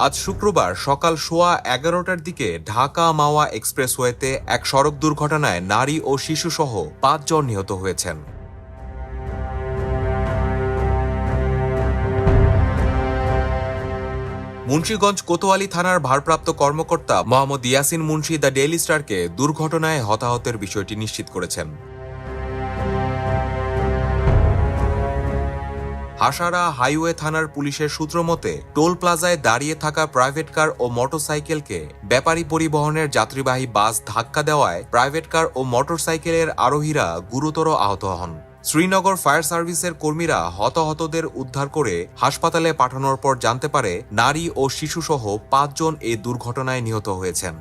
আজ শুক্রবার সকাল 11:15টার দিকে ঢাকা মাওয়া এক্সপ্রেসওয়েতে এক সড়ক দুর্ঘটনায় নারী ও শিশুসহ 5 জন নিহত হয়েছেন। মুন্সিগঞ্জ কোতোয়ালি থানার ভারপ্রাপ্ত কর্মকর্তা মোহাম্মদ ইয়াসিন মুন্সি দ্য ডেইলি স্টারকে দুর্ঘটনায় হতাহতের বিষয়টি নিশ্চিত করেছেন। হাসারা হাইওয়ে থানার পুলিশের সূত্র মতে, টোল প্লাজায় দাঁড়িয়ে থাকা প্রাইভেট কার ও মোটরসাইকেলকে ব্যাপারী পরিবহনের যাত্রীবাহী বাস ধাক্কা দেওয়ায় প্রাইভেট কার ও মোটরসাইকেলের আরোহীরা গুরুতর আহত হন। শ্রীনগর ফায়ার সার্ভিসের কর্মীরা হতাহতদের উদ্ধার করে হাসপাতালে পাঠানোর পর জানতে পারে নারী ও শিশুসহ 5 জন এই দুর্ঘটনায় নিহত হয়েছেন।